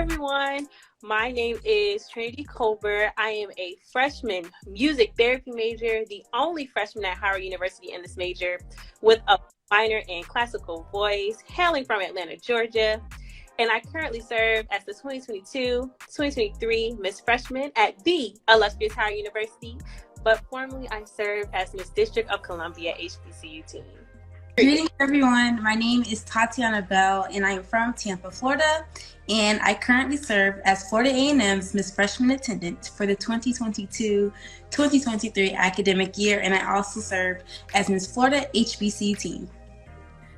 everyone. My name is TRINITY COLBERT. I am a freshman music therapy major, the only freshman at Heaven University in this major, with a minor in classical voice, hailing from Atlanta, Georgia. And I currently serve as the 2022-2023 Miss Freshman at the illustrious Heaven University, but formerly I serve as Miss District of Columbia HBCU Teen. Greetings, everyone. My name is TATIANA Bell, and I am from Tampa, Florida, and I currently serve as Florida A&M's Miss Freshman Attendant for the 2022-2023 academic year, and I also serve as Miss Florida HBCU Teen.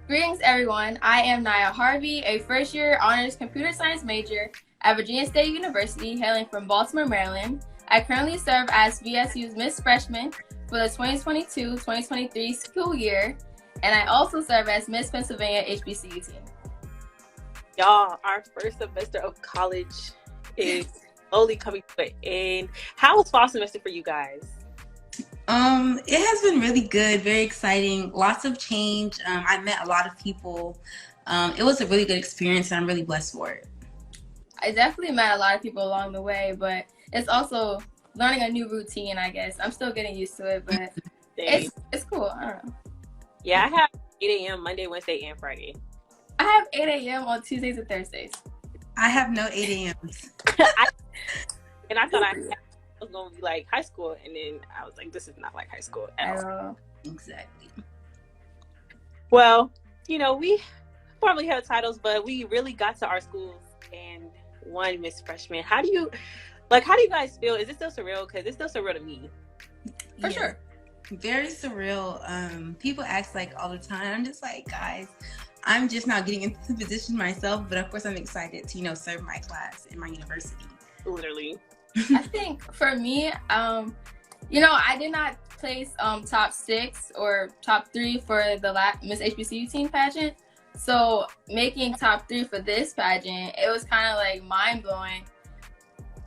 Greetings, everyone. I am NIYAH HARVEY, a first-year honors computer science major at Virginia State University, hailing from Baltimore, Maryland. I currently serve as VSU's Miss Freshman for the 2022-2023 school year, and I also serve as Miss Pennsylvania HBCU Teen. Y'all, our first semester of college is slowly coming to an end. How was fall semester for you guys? It has been really good, very exciting, lots of change. I met a lot of people. It was a really good experience, and I'm really blessed for it. I definitely met a lot of people along the way, but it's also learning a new routine, I guess. I'm still getting used to it, but it's cool. I don't know. Yeah, I have 8 a.m. Monday, Wednesday, and Friday. I have 8 a.m. on Tuesdays and Thursdays. I have no 8 a.m.s. And I thought I was going to be like high school, and then I was like, this is not like high school at all. Exactly. Well, you know, we formerly held titles, but we really got to our schools and won Miss Freshman. How do you guys feel? Is it still surreal? Because it's still surreal to me. For sure. Very surreal. People ask like all the time. I'm just like, guys, I'm just not getting into the position myself, but of course I'm excited to, serve my class in my university. Literally. I think for me, I did not place top 6 or top 3 for the Miss HBCU Teen pageant. So making top 3 for this pageant, it was kind of like mind blowing.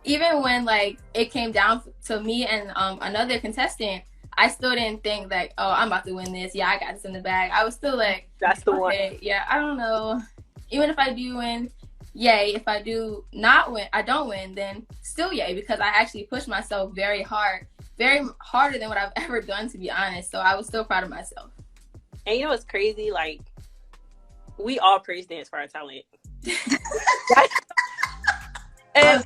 Even when like it came down to me and another contestant, I still didn't think like, oh, I'm about to win this. Yeah, I got this in the bag. I was still like, that's the one. Yeah, I don't know. Even if I do win, yay. If I do not win, I don't win, then still yay, because I actually pushed myself very hard, very harder than what I've ever done, to be honest. So I was still proud of myself. And you know what's crazy? Like, we all praise dance for our talent. And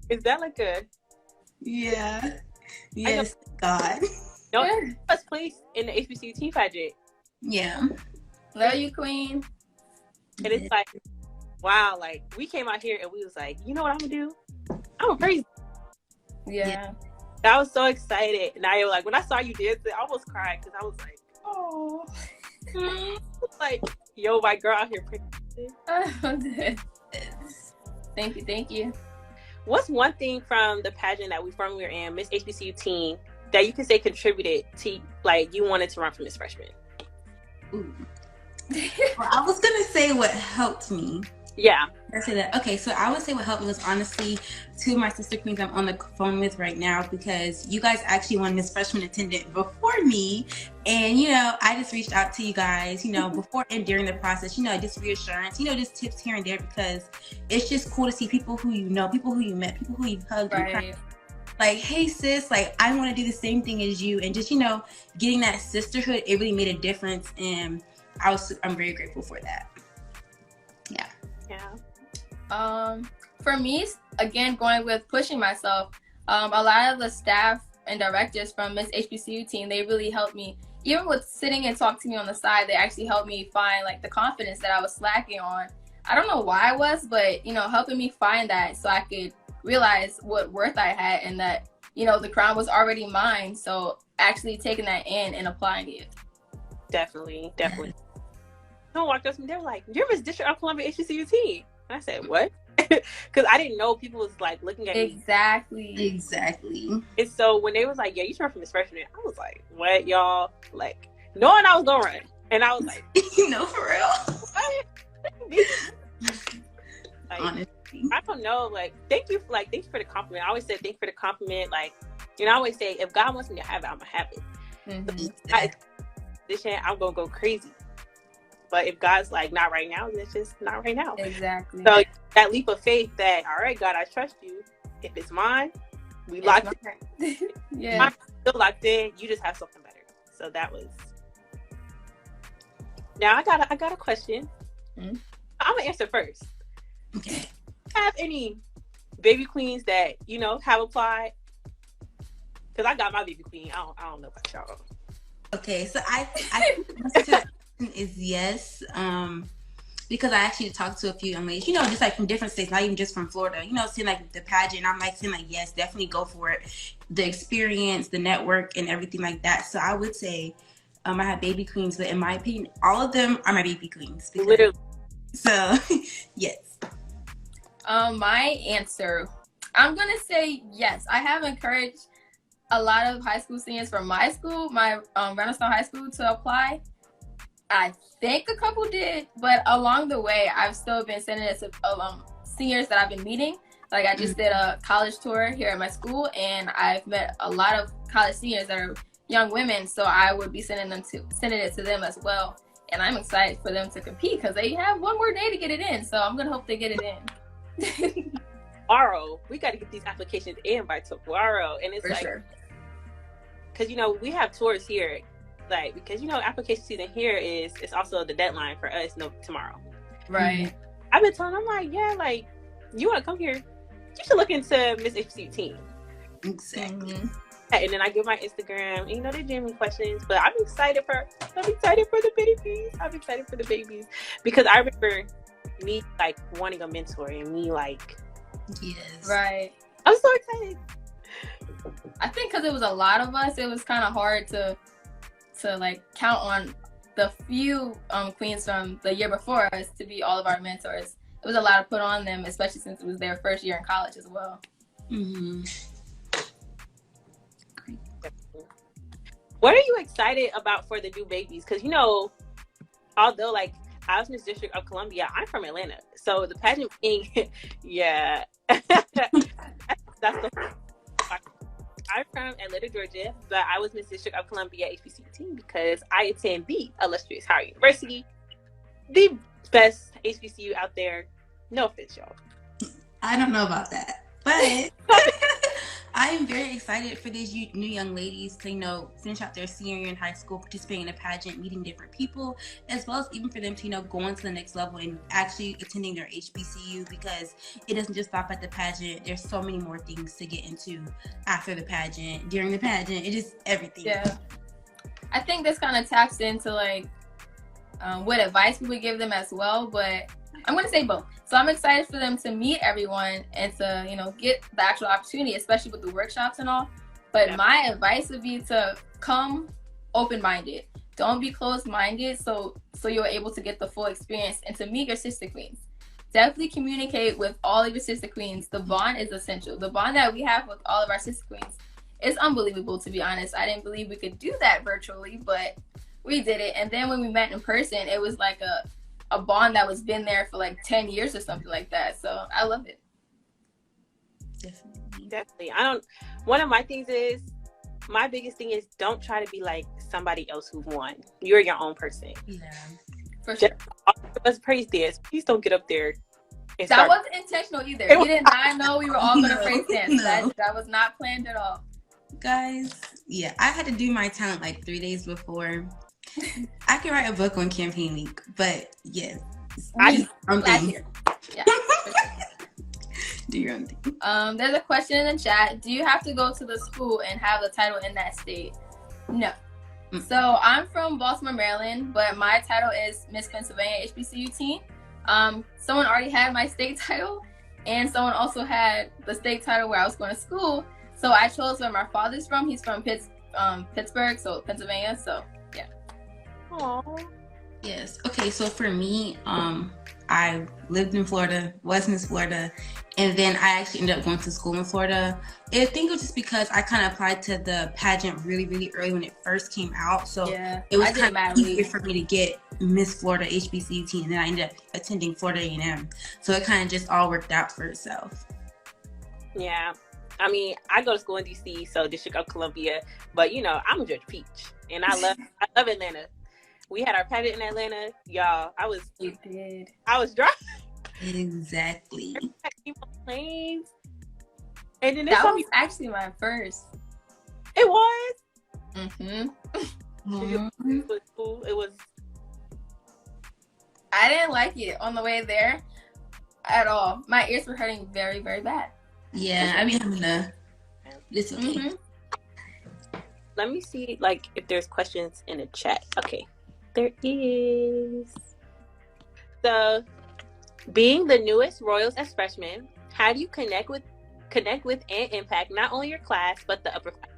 is that like a... Yeah. Yes, God. No, first place in the HBCU Teen pageant. Yeah. Love you, Queen. And it's like, wow, like we came out here and we was like, you know what I'm gonna do? I'm gonna praise. Yeah. I was so excited. And I like when I saw you dancing, I almost cried because I was like, oh, like, yo, my girl out here praising. Thank you. What's one thing from the pageant that we formerly were in, Miss HBCU Teen, that you can say contributed to, like, you wanted to run for Miss Freshman? Ooh. Well, I was gonna say what helped me. Yeah. I say that. Okay, so I would say what helped me was honestly 2 of my sister queens I'm on the phone with right now, because you guys actually won Miss Freshman Attendant before me, and I just reached out to you guys, before and during the process, just reassurance, just tips here and there, because it's just cool to see people who people who you met, people who you've hugged, right. Like, hey sis, like I want to do the same thing as you, and just getting that sisterhood, it really made a difference, and I'm very grateful for that. Yeah. For me, again, going with pushing myself, a lot of the staff and directors from Miss HBCU Teen, they really helped me. Even with sitting and talking to me on the side, they actually helped me find like the confidence that I was slacking on. I don't know why I was, but helping me find that so I could realize what worth I had, and that the crown was already mine. So actually taking that in and applying it. Definitely. Someone walked up to me, they were like, you're Miss District of Columbia HBCU Teen. And I said, what? Because I didn't know people was like looking at me. Exactly. And so when they was like, yeah, you should run for Miss Freshman, I was like, what, y'all? Like, knowing I was gonna run. And I was like, for real. What? Like, honestly, I don't know. Like, thank you for the compliment. I always say thank you for the compliment. Like, I always say, if God wants me to have it, I'm gonna have it. Mm-hmm. I'm gonna go crazy. But if God's like, not right now, then it's just not right now. Exactly. So that leap of faith that, all right, God, I trust you. If it's mine, we locked in. Yeah. Mine's still locked in. You just have something better. So that was. Now I got a question. Mm-hmm. I'm gonna answer first. Okay. Have any baby queens that have applied? Because I got my baby queen. I don't know about y'all. Okay, so I think the answer to that question is yes. Because I actually talked to a few young ladies, just like from different states, not even just from Florida, seeing like the pageant, I'm like saying like, yes, definitely go for it. The experience, the network, and everything like that. So I would say I have baby queens, but in my opinion, all of them are my baby queens. Literally. So, yes. My answer, I'm going to say yes. I have encouraged a lot of high school seniors from my school, my Renaissance High School, to apply. I think a couple did, but along the way, I've still been sending it to seniors that I've been meeting. Like I just did a college tour here at my school, and I've met a lot of college seniors that are young women. So I would be sending it to them as well. And I'm excited for them to compete because they have one more day to get it in. So I'm gonna hope they get it in. Tomorrow, we got to get these applications in by tomorrow, and it's For sure. Because we have tours here. Like, because application season here it's also the deadline for us tomorrow. Right. I've been telling them like, yeah, like, you want to come here, you should look into Miss HBCU Teen. Exactly. And then I give my Instagram, and they're genuine questions, but I'm excited for the babies. I'm excited for the babies because I remember me like wanting a mentor and me like, yes, right. I'm so excited. I think because it was a lot of us, it was kind of hard to like count on the few queens from the year before us to be all of our mentors. It was a lot to put on them, especially since it was their first year in college as well. Mm-hmm. What are you excited about for the new babies? Because although like I was Miss District of Columbia, I'm from Atlanta, so the pageant thing, yeah, that's the. I'm from Atlanta, Georgia, but I was Miss District of Columbia HBCU Teen because I attend the illustrious Howard University, the best HBCU out there. No offense, y'all. I don't know about that, but I am very excited for these new young ladies to, finish out their senior year in high school, participating in a pageant, meeting different people, as well as even for them to, go on to the next level and actually attending their HBCU, because it doesn't just stop at the pageant. There's so many more things to get into after the pageant, during the pageant. It is everything. Yeah. I think this kind of taps into what advice we would give them as well, but I'm going to say both. So I'm excited for them to meet everyone and to, get the actual opportunity, especially with the workshops and all. But my advice would be to come open-minded. Don't be closed-minded so you're able to get the full experience and to meet your sister queens. Definitely communicate with all of your sister queens. The bond is essential. The bond that we have with all of our sister queens is unbelievable, to be honest. I didn't believe we could do that virtually, but we did it. And then when we met in person, it was like a bond that was been there for like 10 years or something like that. So I love it. Definitely. One of my things is, my biggest thing is don't try to be like somebody else who won. You're your own person. Yeah. For sure. Let's praise dance. Please don't get up there. That wasn't intentional either. We did not know we were all going to praise dance. No. That was not planned at all. Guys, yeah, I had to do my talent like 3 days before. I could write a book on campaign week, but yes, last year. Yeah. Do your own thing. There's a question in the chat. Do you have to go to the school and have the title in that state? No. So I'm from Baltimore, Maryland, but my title is Miss Pennsylvania HBCU Teen. Someone already had my state title, and someone also had the state title where I was going to school. So I chose where my father's from. He's from Pittsburgh, so Pennsylvania. So yeah. Aww. Yes. Okay. So for me, I lived in Florida, was Miss Florida, and then I actually ended up going to school in Florida. I think it was just because I kind of applied to the pageant really, really early when it first came out. So it was kind of easier for me to get Miss Florida HBCU Teen, and then I ended up attending Florida A&M. So it kind of just all worked out for itself. Yeah. I mean, I go to school in DC, so District of Columbia, but I'm a Georgia peach, and I love Atlanta. We had our pageant in Atlanta, y'all. You did. I was drunk. Exactly. Planes. And then that was actually my first. It was. Mm-hmm. It was. I didn't like it on the way there at all. My ears were hurting very, very bad. Yeah, I mean, it's okay. Mm-hmm. Let me see, like, if there's questions in the chat. Okay, there is. So, being the newest Royals as freshmen, how do you connect with and impact not only your class but the upper class?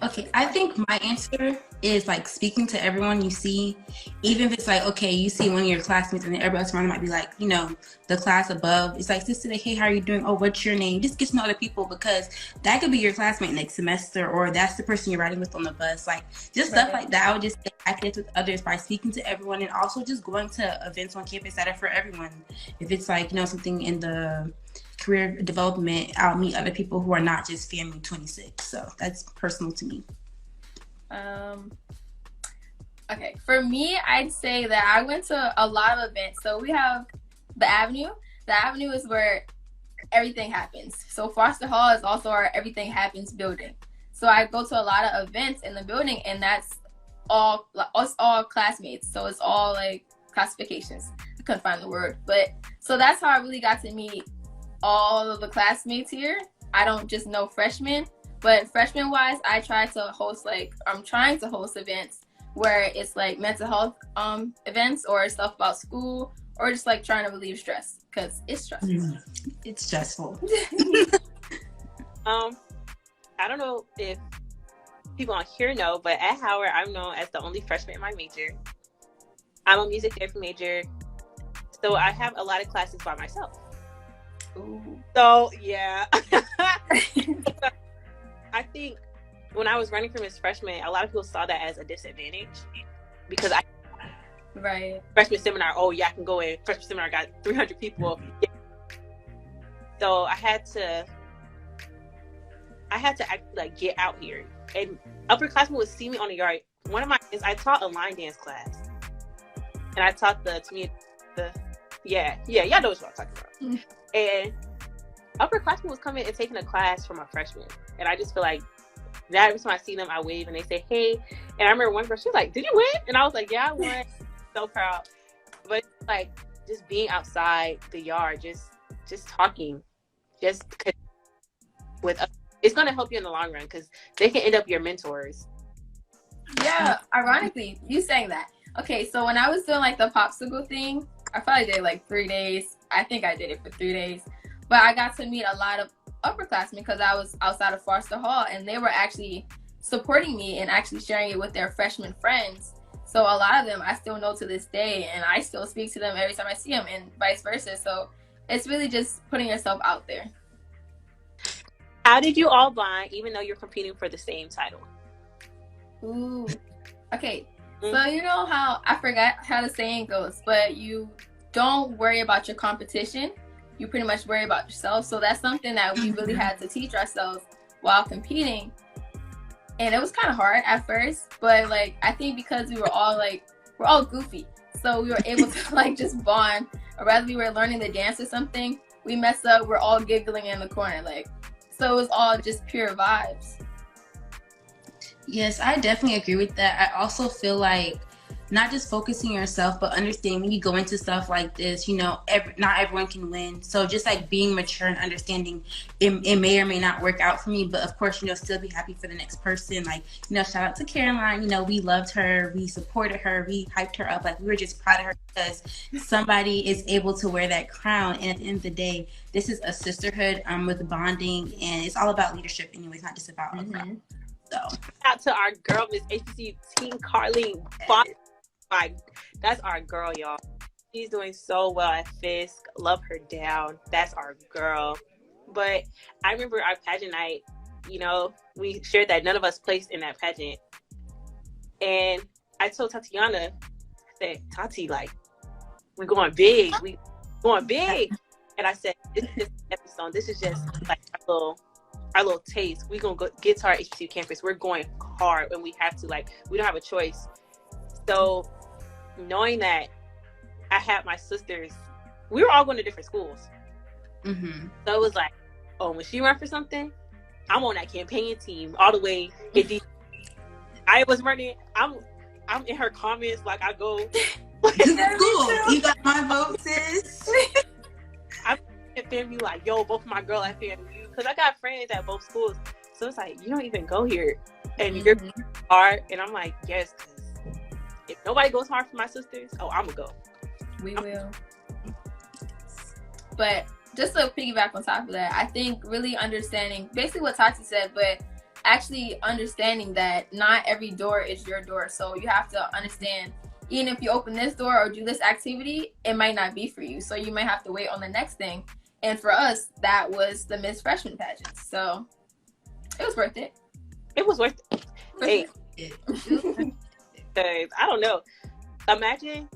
Okay, I think my answer is like speaking to everyone you see, even if it's like, okay, you see one of your classmates and then everybody else around might be like, you know, the class above. It's like, sister, hey, how are you doing? Oh, what's your name? Just get to know other people, because that could be your classmate next semester, or that's the person you're riding with on the bus. Like, just stuff like that. I would just say I connect with others by speaking to everyone, and also just going to events on campus that are for everyone. If it's like, you know, something in the career development, I'll meet other people who are not just FAMU 26. So that's personal to me. Okay, for me, I'd say that I went to a lot of events. So we have the Avenue. The Avenue is where everything happens. So Foster Hall is also our Everything Happens building. So I go to a lot of events in the building, and that's all classmates. So it's all like classifications. I couldn't find the word, but so that's how I really got to meet all of the classmates here. I don't just know freshmen, but freshman wise, I'm trying to host events where it's like mental health events or stuff about school, or just like trying to relieve stress, because it's stressful. It's stressful. I don't know if people on here know, but at Howard, I'm known as the only freshman in my major. I'm a music therapy major, so I have a lot of classes by myself. Ooh. So yeah. I think when I was running for Miss Freshman, a lot of people saw that as a disadvantage, because freshman seminar, oh yeah, I can go in. Freshman seminar got 300 people. Yeah. So I had to actually like get out here, and upperclassmen would see me on the yard. One of my is I taught a line dance class, and I taught y'all know what I'm talking about. And upperclassmen was coming and taking a class from a freshman, and I just feel like that every time I see them, I wave and they say, hey. And I remember one girl, she was like, did you win? And I was like, yeah, I won. So proud. But like, just being outside the yard, just talking, just with, it's going to help you in the long run, because they can end up your mentors. Yeah, ironically, you saying that. Okay, so when I was doing like the popsicle thing, I probably did like 3 days. I think I did it for 3 days. But I got to meet a lot of upperclassmen because I was outside of Foster Hall, and they were actually supporting me and actually sharing it with their freshman friends. So a lot of them I still know to this day, and I still speak to them every time I see them, and vice versa. So it's really just putting yourself out there. How did you all bond, even though you're competing for the same title? Ooh. Okay. So you know how, I forgot how the saying goes, but you don't worry about your competition. You pretty much worry about yourself. So that's something that we really had to teach ourselves while competing. And it was kind of hard at first, but like, I think because we're all goofy. So we were able to like just bond, or rather we were learning the dance or something. We messed up, we're all giggling in the corner. Like, so it was all just pure vibes. Yes, I definitely agree with that. I also feel like not just focusing on yourself, but understanding when you go into stuff like this, you know, not everyone can win. So just like being mature and understanding it may or may not work out for me, but of course, you know, still be happy for the next person. Like, you know, shout out to Caroline. You know, we loved her, we supported her, we hyped her up. Like, we were just proud of her because somebody is able to wear that crown. And at the end of the day, this is a sisterhood with bonding, and it's all about leadership anyway. It's not just about a crown. So shout out to our girl, Miss HBCU Teen Carlene. That's our girl, y'all. She's doing so well at Fisk. Love her down. That's our girl. But I remember our pageant night, you know, we shared that none of us placed in that pageant. And I told TATIANA, I said, Tati, like, we're going big. We going big. And I said, this is just an episode. This is just like a little our little taste. We're gonna go get to our HBCU campus. We're going hard, and we have to. Like, we don't have a choice. So knowing that I had my sisters, we were all going to different schools. Mm-hmm. So it was like, oh, when she run for something, I'm on that campaign team all the way. I was running. I'm in her comments like I go. Cool. You got my vote, sis. I'm at FAMU like, yo, both of my girl at FAMU, because I got friends at both schools. So it's like, you don't even go here, and you're hard. And I'm like, yes, because if nobody goes hard for my sisters, oh, I'm gonna go. We will. But just to piggyback on top of that, I think really understanding basically what Tati said, but actually understanding that not every door is your door. So you have to understand, even if you open this door or do this activity, it might not be for you. So you might have to wait on the next thing. And for us, that was the Miss Freshman pageant. So it was worth it. It was worth it. Hey, because I don't know. Imagine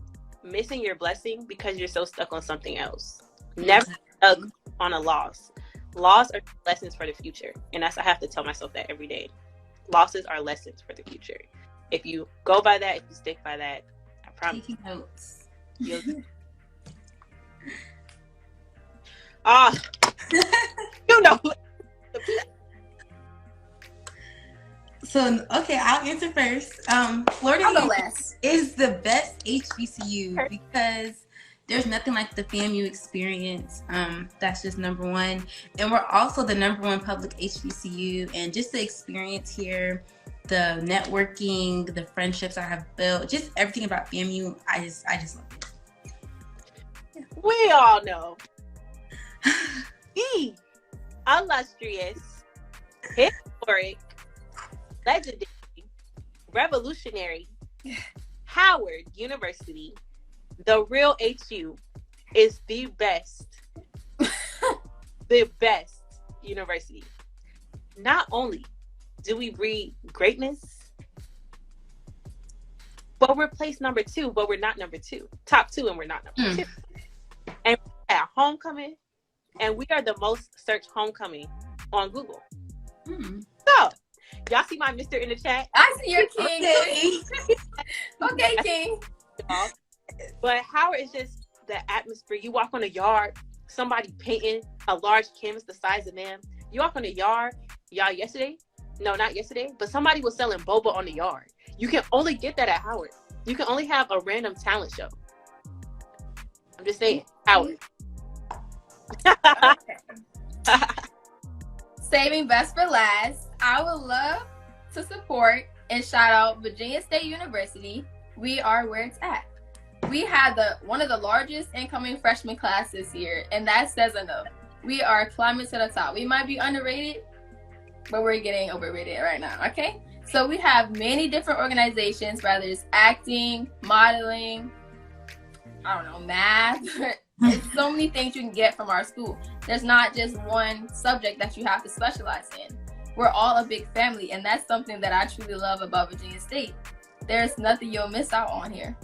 missing your blessing because you're so stuck on something else. Never stuck on a loss. Loss are lessons for the future. And I have to tell myself that every day. Losses are lessons for the future. If you go by that, if you stick by that, I promise. Taking notes. You know. So, okay, I'll answer first. Florida is the best HBCU because there's nothing like the FAMU experience. That's just number one. And we're also the number one public HBCU. And just the experience here, the networking, the friendships I have built, just everything about FAMU, I just love it. Yeah. We all know the illustrious, historic, legendary, revolutionary Howard University, the real HU, is the best, the best university. Not only do we breed greatness, but we're placed number 2, but we're not number 2. Top 2, and we're not number 2. And at homecoming, and we are the most searched homecoming on Google. So, y'all see my Mr. in the chat? I see your king. Okay, king. But Howard is just the atmosphere. You walk on a yard, somebody painting a large canvas the size of them. You walk on a yard, y'all yesterday? No, not yesterday, but somebody was selling boba on the yard. You can only get that at Howard. You can only have a random talent show. I'm just saying, Howard. Saving best for last, I would love to support and shout out Virginia State University. We are where it's at. We had one of the largest incoming freshman class this year, and that says enough. We are climbing to the top. We might be underrated, but we're getting overrated right now, okay? So we have many different organizations, whether it's acting, modeling, I don't know, math. There's so many things you can get from our school. There's not just one subject that you have to specialize in. We're all a big family, and that's something that I truly love about Virginia State. There's nothing you'll miss out on here.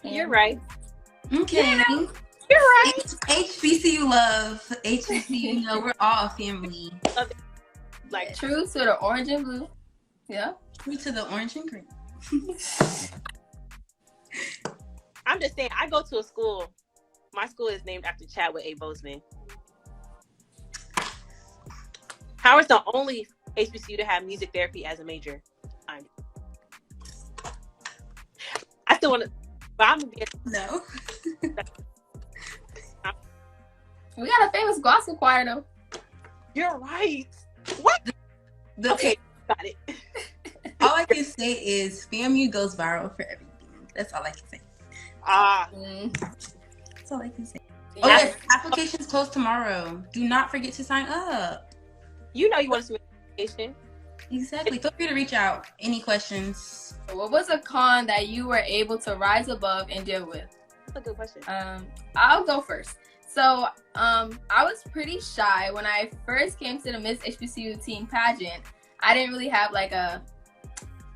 You're right. Okay. Yeah, you're right. HBCU love. HBCU, we're all a family. Like true to the orange and blue. Yeah. True to the orange and green. I'm just saying, I go to a school. My school is named after Chadwick A. Boseman. Howard's the only HBCU to have music therapy as a major. I still want to, but I'm gonna be no. We got a famous gospel choir though. You're right. What? Okay, got it. All I can say is FAMU goes viral for everything. That's all I can say. That's all I can say. Yeah. Oh yes, applications close tomorrow. Do not forget to sign up. You know you want to submit an application. Exactly. Feel free to reach out. Any questions? What was a con that you were able to rise above and deal with? That's a good question. I'll go first. So, I was pretty shy when I first came to the Miss HBCU Teen Pageant. I didn't really have like a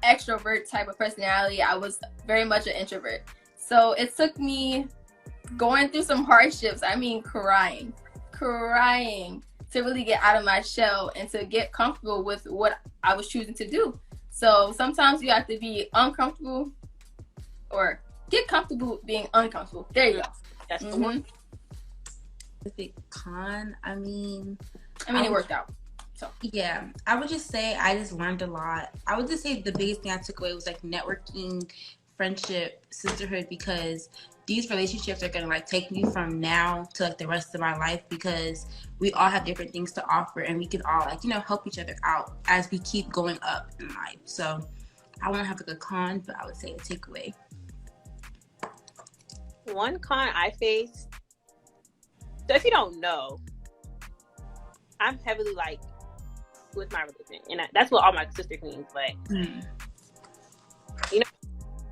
extrovert type of personality. I was very much an introvert. So it took me going through some hardships. I mean, crying to really get out of my shell and to get comfortable with what I was choosing to do. So sometimes you have to be uncomfortable or get comfortable being uncomfortable. There you go. That's the one. The big con, I mean, it worked out. So yeah, I would just say I just learned a lot. I would just say the biggest thing I took away was like networking, friendship, sisterhood, because these relationships are gonna like take me from now to like the rest of my life, because we all have different things to offer and we can all like, you know, help each other out as we keep going up in life. So I won't have like a con, but I would say a takeaway. One con I faced. So if you don't know, I'm heavily like with my religion, and that's what all my sister queens. But you know,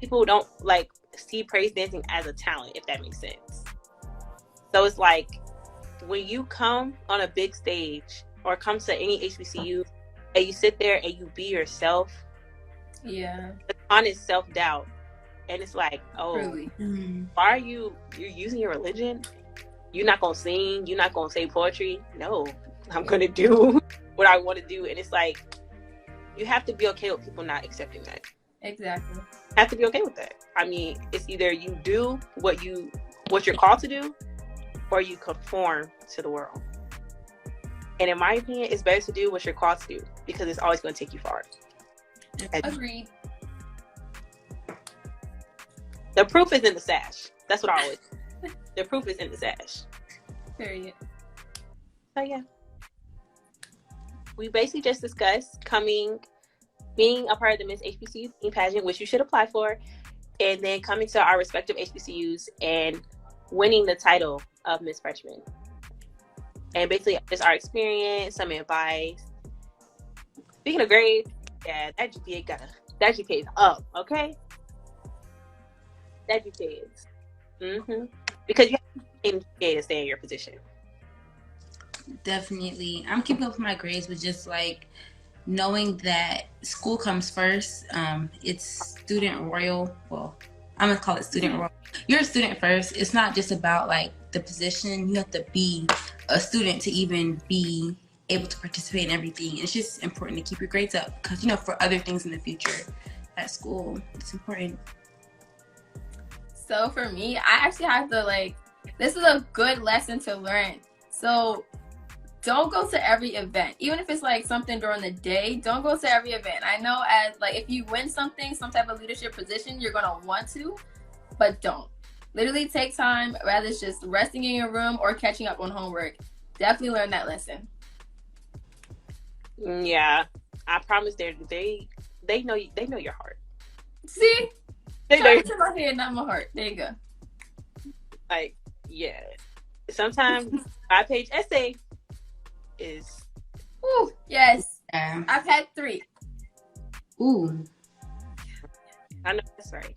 people don't like see praise dancing as a talent, if that makes sense. So it's like when you come on a big stage or come to any HBCU and you sit there and you be yourself. Yeah. The con is self-doubt, and it's like, oh, Really? why are you're using your religion? You're not gonna sing. You're not gonna say poetry. No, I'm gonna do what I want to do. And it's like, you have to be okay with people not accepting that. Exactly. Have to be okay with that. I mean, it's either you do what you're called to do, or you conform to the world. And in my opinion, it's better to do what you're called to do, because it's always going to take you far. Agreed. The proof is in the sash. That's what I always say. The proof is in the sash. Period. So yeah, we basically just discussed being a part of the Miss HBCU Teen Pageant, which you should apply for, and then coming to our respective HBCUs and winning the title of Miss Freshman. And basically, just our experience, some advice. Speaking of grades, yeah, that GPA is up, okay? That GPA is. Because you have to GPA to stay in your position. Definitely. I'm keeping up with my grades, but just like knowing that school comes first. It's student royal. Well, I'm gonna call it student royal. You're a student first. It's not just about like the position. You have to be a student to even be able to participate in everything. It's just important to keep your grades up, because you know, for other things in the future at school, it's important. So for me, I actually have to this is a good lesson to learn. So don't go to every event, even if it's like something during the day. Don't go to every event. I know as if you win something, some type of leadership position, you're gonna want to, but don't. Literally take time, rather it's just resting in your room or catching up on homework. Definitely learn that lesson. Yeah, I promise they know your heart. See, They know to my head, not my heart. There you go. Yeah. Sometimes 5-page essay is. Ooh, yes. Yeah. I've had 3. Ooh. I know that's right.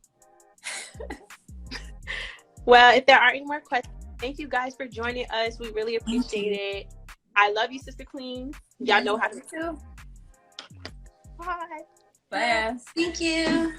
Well, if there are any more questions, thank you guys for joining us. We really appreciate it. I love you, Sister Queen. Y'all know how to do. Bye. Bye. Thank you.